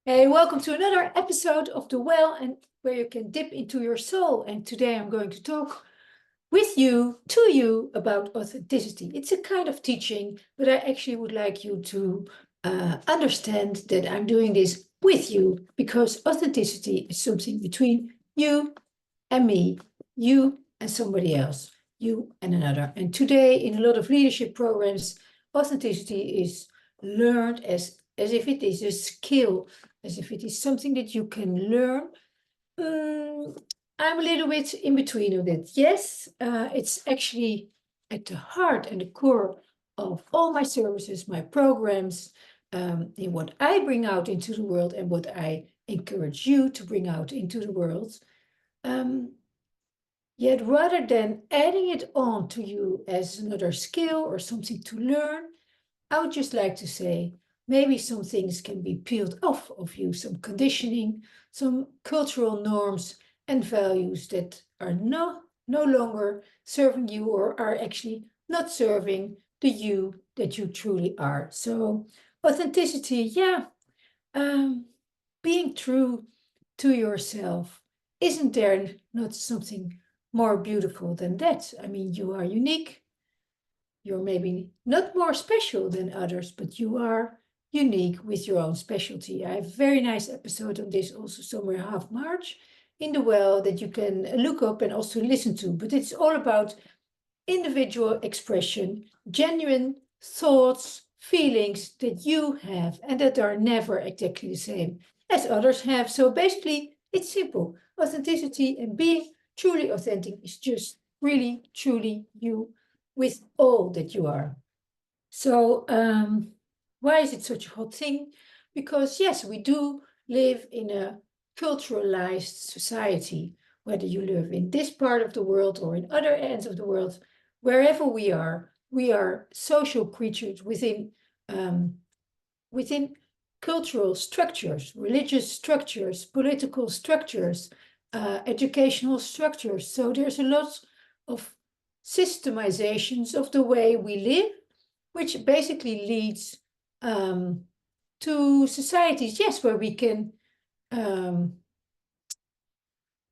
Hey, welcome to another episode of The Well, and where you can dip into your soul. And today I'm going to talk with you, to you, about authenticity. It's a kind of teaching, but I actually would like you to understand that I'm doing this with you because authenticity is something between you and me, you and somebody else, you and another. And today, in a lot of leadership programs, authenticity is learned as if it is a skill, as if it is something that you can learn. I'm a little bit in between of it. Yes, it's actually at the heart and the core of all my services, my programs, in what I bring out into the world and what I encourage you to bring out into the world. Um, Yet rather than adding it on to you as another skill or something to learn, I would just like to say maybe some things can be peeled off of you, some conditioning, some cultural norms and values that are no longer serving you or are actually not serving the you that you truly are. So authenticity, yeah, um, being true to yourself, isn't there not something more beautiful than that? I mean, you are unique. You're maybe not more special than others, but you are unique with your own specialty. I have a very nice episode on this also somewhere half March in the Well that you can look up and also listen to. But it's all about individual expression, genuine thoughts, feelings that you have and that are never exactly the same as others have. So basically, it's simple. Authenticity and being truly authentic is just really, truly you with all that you are. So, why is it such a hot thing? Because, yes, we do live in a culturalized society, whether you live in this part of the world or in other ends of the world, wherever we are social creatures within cultural structures, religious structures, political structures, educational structures. So there's a lot of systemizations of the way we live, which basically leads to societies, yes, where we can um,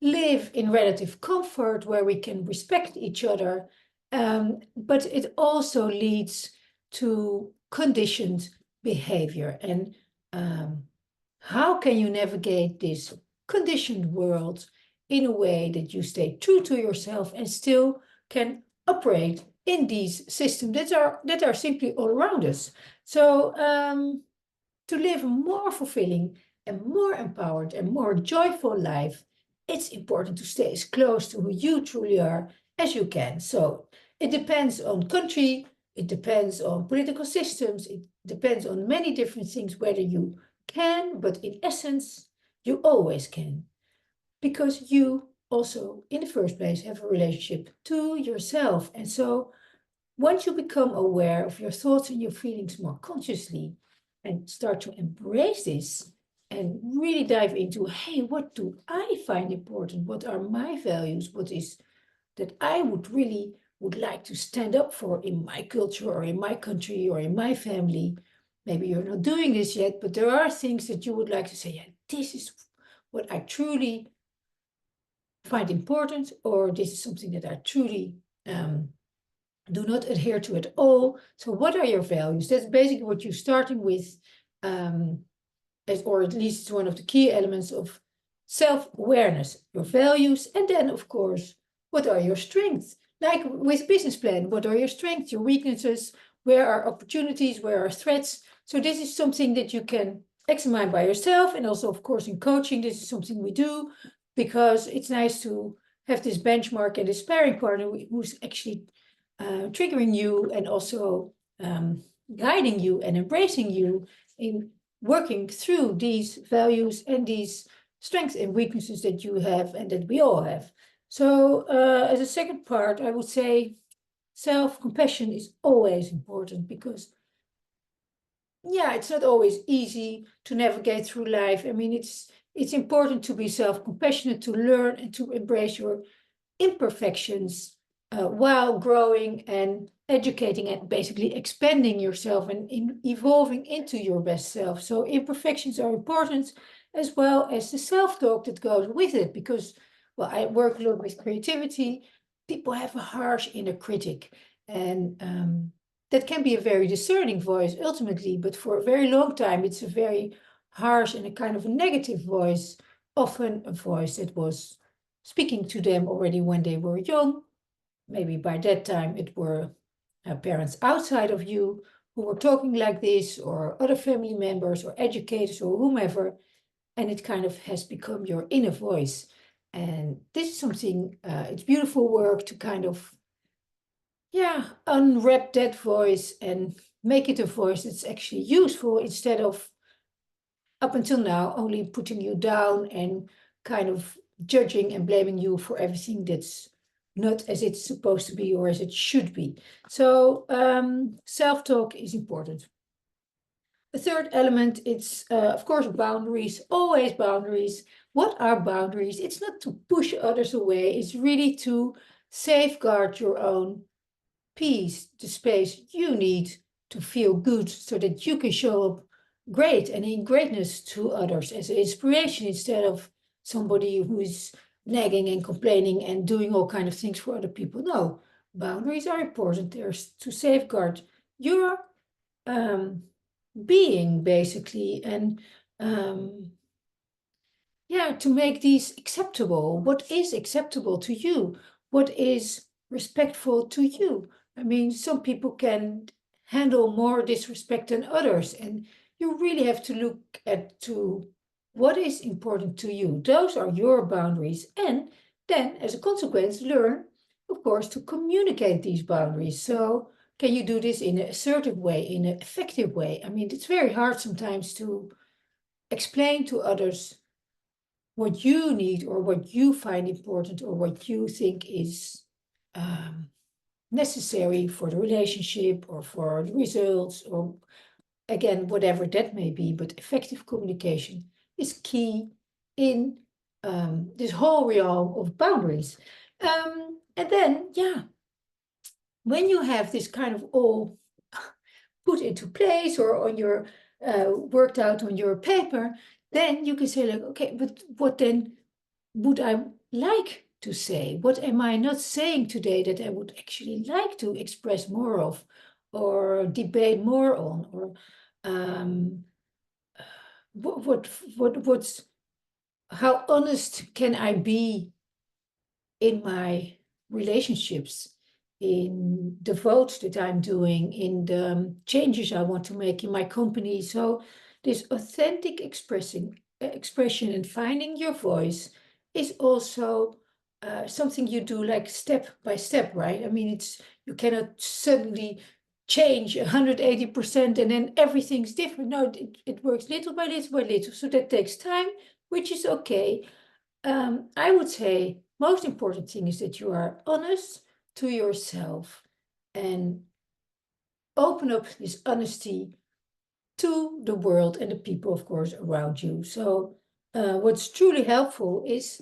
live in relative comfort, where we can respect each other, but it also leads to conditioned behavior. And how can you navigate this conditioned world in a way that you stay true to yourself and still can operate in these systems that are simply all around us? So to live a more fulfilling and more empowered and more joyful life, it's important to stay as close to who you truly are as you can. So it depends on country, it depends on political systems, it depends on many different things whether you can, but in essence, you always can. Because you also, in the first place, have a relationship to yourself. And so once you become aware of your thoughts and your feelings more consciously and start to embrace this and really dive into, hey, what do I find important? What are my values? What is that I would like to stand up for in my culture or in my country or in my family? Maybe you're not doing this yet, but there are things that you would like to say, yeah, this is what I truly find important, or this is something that I truly do not adhere to at all. So what are your values? That's basically what you're starting with, or at least it's one of the key elements of self-awareness, your values, and then, of course, what are your strengths? Like with business plan, what are your strengths, your weaknesses, where are opportunities, where are threats? So this is something that you can examine by yourself, and also, of course, in coaching, this is something we do, because it's nice to have this benchmark and this sparring partner who's actually triggering you and also guiding you and embracing you in working through these values and these strengths and weaknesses that you have and that we all have. So as a second part, I would say self-compassion is always important because, yeah, it's not always easy to navigate through life. I mean, it's important to be self-compassionate, to learn and to embrace your imperfections, while growing and educating and basically expanding yourself and evolving into your best self. So imperfections are important, as well as the self-talk that goes with it, because, well, I work a lot with creativity. People have a harsh inner critic, and that can be a very discerning voice ultimately, but for a very long time, it's a very harsh and a kind of a negative voice, often a voice that was speaking to them already when they were young. Maybe by that time it were parents outside of you who were talking like this, or other family members or educators or whomever, and it kind of has become your inner voice. And this is something, it's beautiful work to kind of, yeah, unwrap that voice and make it a voice that's actually useful, instead of, up until now, only putting you down and kind of judging and blaming you for everything that's not as it's supposed to be or as it should be. So self-talk is important. The third element, it's of course boundaries, always boundaries. What are boundaries? It's not to push others away, it's really to safeguard your own peace, the space you need to feel good, so that you can show up great and in greatness to others as an inspiration, instead of somebody who is nagging and complaining and doing all kind of things for other people. No, boundaries are important. They're to safeguard your being, basically, and yeah, to make these acceptable. What is acceptable to you? What is respectful to you? I mean, some people can handle more disrespect than others, and you really have to look at to what is important to you. Those are your boundaries, and then, as a consequence, learn, of course, to communicate these boundaries. So, can you do this in an assertive way, in an effective way? I mean, it's very hard sometimes to explain to others what you need, or what you find important, or what you think is necessary for the relationship or for the results, or again, whatever that may be. But effective communication is key in this whole realm of boundaries. And then, yeah, when you have this kind of all put into place, or on your worked out on your paper, then you can say, like, okay, but what then would I like to say? What am I not saying today that I would actually like to express more of, or debate more on, or what's, how honest can I be in my relationships, in the votes that I'm doing, in the changes I want to make in my company? So this authentic expression and finding your voice is also something you do like step by step, right? I mean, you cannot suddenly change 180% and then everything's different. No, it works little by little by little. So that takes time, which is okay. I would say most important thing is that you are honest to yourself and open up this honesty to the world and the people, of course, around you. So what's truly helpful is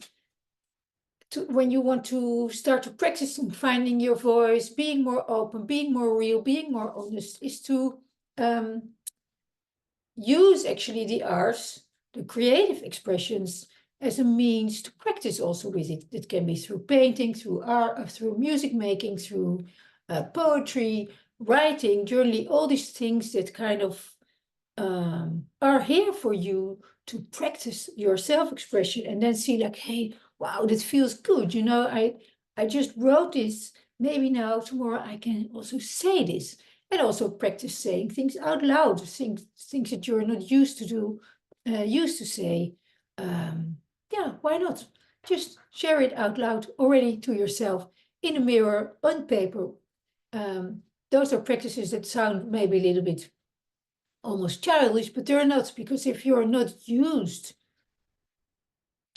when you want to start to practice finding your voice, being more open, being more real, being more honest, is to use actually the arts, the creative expressions, as a means to practice also with it. It can be through painting, through art, through music making, through poetry, writing, journaling, all these things that kind of are here for you to practice your self-expression, and then see, like, hey, wow, that feels good. You know, I just wrote this. Maybe now tomorrow I can also say this. And also practice saying things out loud, things that you're not used to do, used to say. Yeah, why not? Just share it out loud already to yourself, in a mirror, on paper. Those are practices that sound maybe a little bit almost childish, but they're not, because if you're not used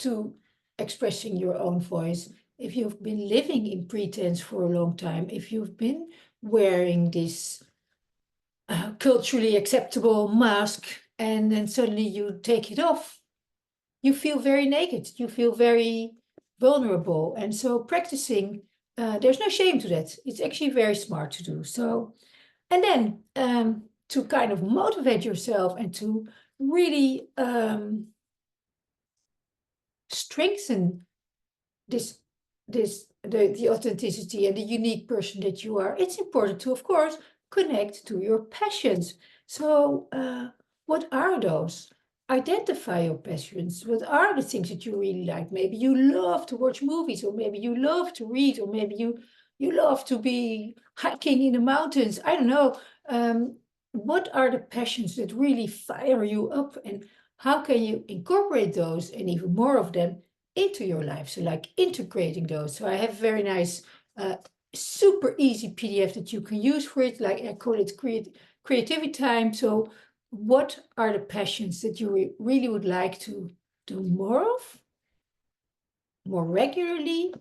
to expressing your own voice, if you've been living in pretense for a long time, if you've been wearing this culturally acceptable mask, and then suddenly you take it off, you feel very naked, you feel very vulnerable. And so practicing there's no shame to that. It's actually very smart to do. So, and then to kind of motivate yourself and to really strengthen the authenticity and the unique person that you are, it's important to, of course, connect to your passions. So, what are those? Identify your passions. What are the things that you really like? Maybe you love to watch movies, or maybe you love to read, or maybe you love to be hiking in the mountains. I don't know. What are the passions that really fire you up, and how can you incorporate those and even more of them into your life? So like integrating those. So I have a very nice, super easy PDF that you can use for it. Like I call it creativity time. So what are the passions that you really would like to do more of, more regularly?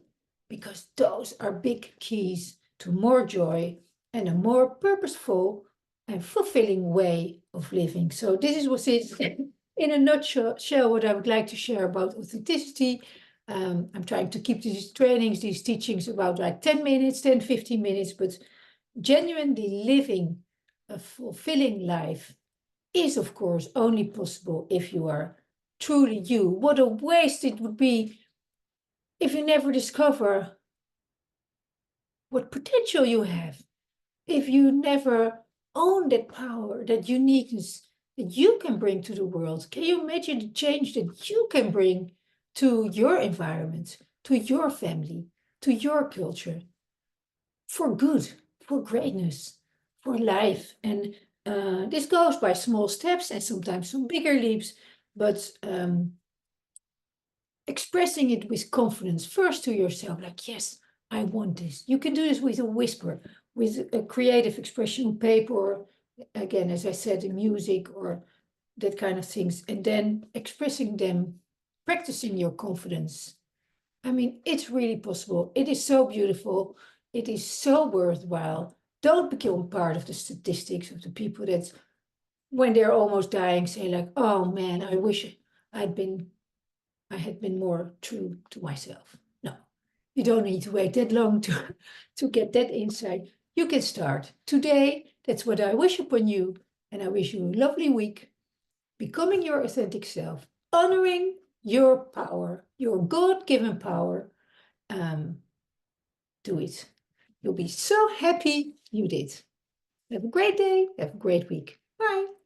Because those are big keys to more joy and a more purposeful and fulfilling way of living. So this is what it in a nutshell what I would like to share about authenticity. I'm trying to keep these trainings, these teachings about like 10 minutes, 10, 15 minutes, but genuinely living a fulfilling life is, of course, only possible if you are truly you. What a waste it would be if you never discover what potential you have, if you never own that power, that uniqueness that you can bring to the world. Can you imagine the change that you can bring to your environment, to your family, to your culture, for good, for greatness, for life? And this goes by small steps and sometimes some bigger leaps, but expressing it with confidence first to yourself, like, yes, I want this. You can do this with a whisper, with a creative expression on paper, or again, as I said, in music or that kind of things, and then expressing them, practicing your confidence. I mean, it's really possible. It is so beautiful. It is so worthwhile. Don't become part of the statistics of the people that, when they're almost dying, say like, oh man, I wish I had been more true to myself. No, you don't need to wait that long to get that insight. You can start today. That's what I wish upon you. And I wish you a lovely week, becoming your authentic self, honoring your power, your God-given power. Um, do it. You'll be so happy you did. Have a great day. Have a great week. Bye.